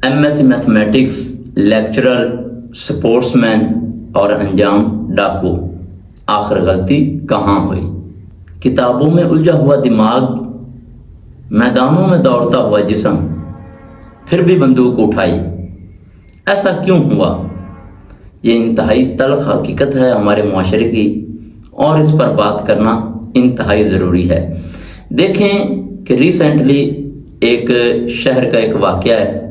MSc mathematics lecturer sports مین اور انجام ڈاکو، آخر غلطی کہاں ہوئی؟ کتابوں میں الجھا ہوا دماغ، میدانوں میں دوڑتا ہوا جسم، پھر بھی بندوق اٹھائی، ایسا کیوں ہوا؟ یہ انتہائی تلخ حقیقت ہے ہمارے معاشرے کی، اور اس پر بات کرنا انتہائی ضروری ہے۔ دیکھیں کہ ریسنٹلی ایک شہر کا ایک واقعہ ہے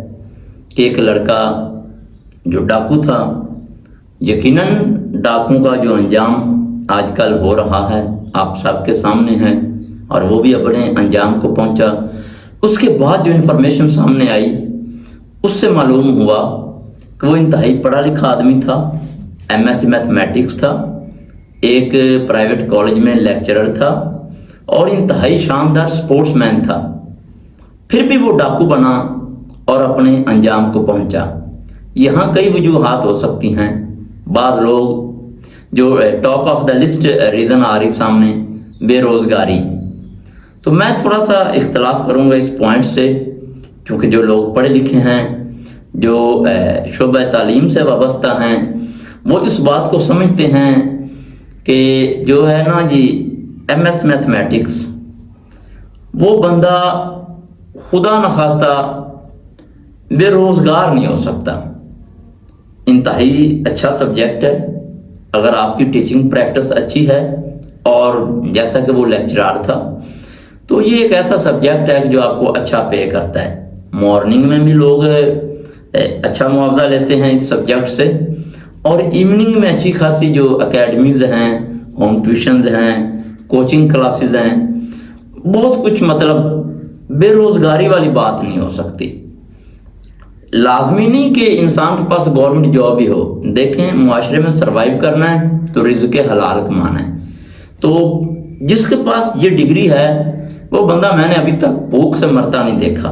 کہ ایک لڑکا جو ڈاکو تھا، یقیناً ڈاکو کا جو انجام آج کل ہو رہا ہے آپ سب کے سامنے ہے، اور وہ بھی اپنے انجام کو پہنچا۔ اس کے بعد جو انفارمیشن سامنے آئی اس سے معلوم ہوا کہ وہ انتہائی پڑھا لکھا آدمی تھا، MSc میتھمیٹکس تھا، ایک پرائیویٹ کالج میں لیکچرر تھا، اور انتہائی شاندار سپورٹس مین تھا۔ پھر بھی وہ ڈاکو بنا اور اپنے انجام کو پہنچا۔ یہاں کئی وجوہات ہو سکتی ہیں۔ بعض لوگ جو top of the list reason آ رہی سامنے، بے روزگاری، تو میں تھوڑا سا اختلاف کروں گا اس پوائنٹ سے، کیونکہ جو لوگ پڑھے لکھے ہیں، جو شعبہ تعلیم سے وابستہ ہیں، وہ اس بات کو سمجھتے ہیں کہ جو ہے نا جی MS میتھمیٹکس، وہ بندہ خدا نخواستہ بے روزگار نہیں ہو سکتا۔ انتہائی اچھا سبجیکٹ ہے اگر آپ کی ٹیچنگ پریکٹس اچھی ہے، اور جیسا کہ وہ لیکچرار تھا تو یہ ایک ایسا سبجیکٹ ہے جو آپ کو اچھا پے کرتا ہے۔ مارننگ میں بھی لوگ اچھا معاوضہ لیتے ہیں اس سبجیکٹ سے، اور ایوننگ میں اچھی خاصی جو اکیڈمیز ہیں، ہوم ٹیوشنز ہیں، کوچنگ کلاسز ہیں، بہت کچھ، مطلب بے روزگاری والی بات نہیں ہو سکتی۔ لازمی نہیں کہ انسان کے پاس گورنمنٹ جاب ہی ہو۔ دیکھیں معاشرے میں سروائیو کرنا ہے تو رزق حلال کمانا ہے۔ تو جس کے پاس یہ ڈگری ہے وہ بندہ میں نے ابھی تک بھوک سے مرتا نہیں دیکھا،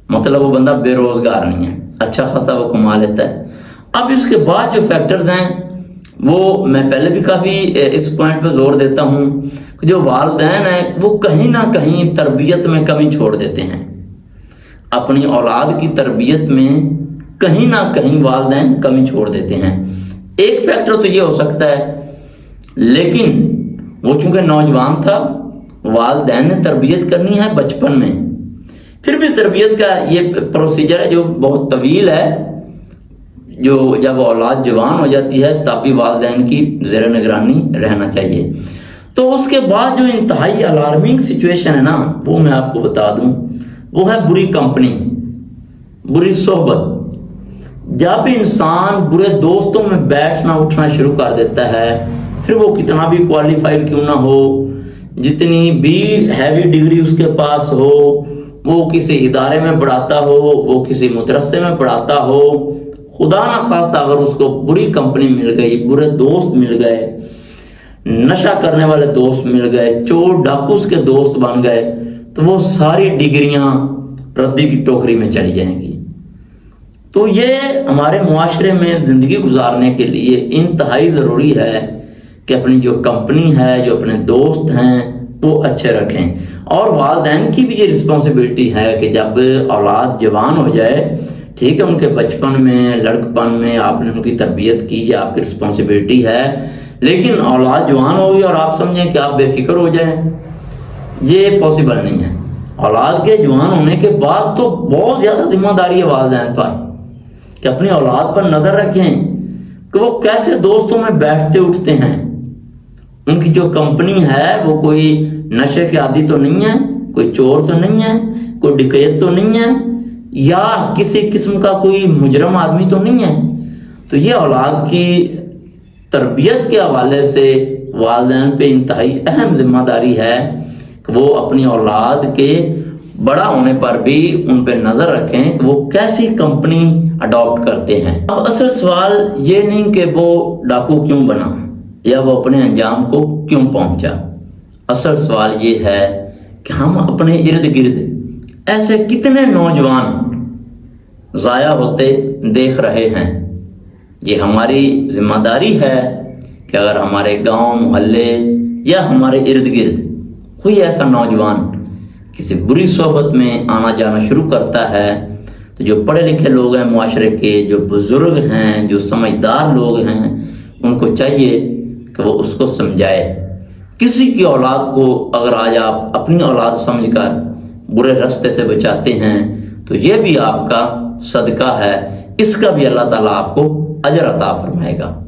مطلب وہ بندہ بے روزگار نہیں ہے، اچھا خاصا وہ کما لیتا ہے۔ اب اس کے بعد جو فیکٹرز ہیں وہ میں پہلے بھی کافی اس پوائنٹ پہ زور دیتا ہوں کہ جو والدین ہیں وہ کہیں نہ کہیں تربیت میں کمی چھوڑ دیتے ہیں، اپنی اولاد کی تربیت میں کہیں نہ کہیں والدین کمی چھوڑ دیتے ہیں۔ ایک فیکٹر تو یہ ہو سکتا ہے، لیکن وہ چونکہ نوجوان تھا، والدین نے تربیت کرنی ہے بچپن میں، پھر بھی تربیت کا یہ پروسیجر ہے جو بہت طویل ہے، جو جب اولاد جوان ہو جاتی ہے تب بھی والدین کی زیر نگرانی رہنا چاہیے۔ تو اس کے بعد جو انتہائی الارمنگ سچویشن ہے نا، وہ میں آپ کو بتا دوں، وہ ہے بری کمپنی، بری صحبت۔ جب انسان برے دوستوں میں بیٹھنا اٹھنا شروع کر دیتا ہے، پھر وہ کتنا بھی کوالیفائڈ کیوں نہ ہو، جتنی بھی ہیوی ڈگری اس کے پاس ہو، وہ کسی ادارے میں پڑھاتا ہو، وہ کسی مدرسے میں پڑھاتا ہو، خدا نہ خواستہ اگر اس کو بری کمپنی مل گئی، برے دوست مل گئے، نشہ کرنے والے دوست مل گئے، چور ڈاکوس کے دوست بن گئے، تو وہ ساری ڈگریاں ردی کی ٹوکری میں چلی جائیں گی۔ تو یہ ہمارے معاشرے میں زندگی گزارنے کے لیے انتہائی ضروری ہے کہ اپنی جو کمپنی ہے، جو اپنے دوست ہیں، وہ اچھے رکھیں۔ اور والدین کی بھی یہ رسپانسبلٹی ہے کہ جب اولاد جوان ہو جائے، ٹھیک ہے، ان کے بچپن میں، لڑکپن میں آپ نے ان کی تربیت کی، یہ آپ کی رسپانسبلٹی ہے، لیکن اولاد جوان ہوگی اور آپ سمجھیں کہ آپ بے فکر ہو جائیں، یہ پاسبل نہیں ہے۔ اولاد کے جوان ہونے کے بعد تو بہت زیادہ ذمہ داری ہے والدین پر کہ اپنی اولاد پر نظر رکھیں کہ وہ کیسے دوستوں میں بیٹھتے اٹھتے ہیں، ان کی جو کمپنی ہے وہ کوئی نشے کے عادی تو نہیں ہے، کوئی چور تو نہیں ہے، کوئی ڈکیت تو نہیں ہے، یا کسی قسم کا کوئی مجرم آدمی تو نہیں ہے۔ تو یہ اولاد کی تربیت کے حوالے سے والدین پہ انتہائی اہم ذمہ داری ہے کہ وہ اپنی اولاد کے بڑا ہونے پر بھی ان پہ نظر رکھیں کہ وہ کیسی کمپنی اڈاپٹ کرتے ہیں۔ اب اصل سوال یہ نہیں کہ وہ ڈاکو کیوں بنا یا وہ اپنے انجام کو کیوں پہنچا، اصل سوال یہ ہے کہ ہم اپنے ارد گرد ایسے کتنے نوجوان ضائع ہوتے دیکھ رہے ہیں۔ یہ ہماری ذمہ داری ہے کہ اگر ہمارے گاؤں، محلے یا ہمارے ارد گرد کوئی ایسا نوجوان کسی بری صحبت میں آنا جانا شروع کرتا ہے تو جو پڑھے لکھے لوگ ہیں معاشرے کے، جو بزرگ ہیں، جو سمجھدار لوگ ہیں، ان کو چاہیے کہ وہ اس کو سمجھائے۔ کسی کی اولاد کو اگر آج آپ اپنی اولاد سمجھ کر برے راستے سے بچاتے ہیں تو یہ بھی آپ کا صدقہ ہے، اس کا بھی اللہ تعالیٰ آپ کو اجر عطا فرمائے گا۔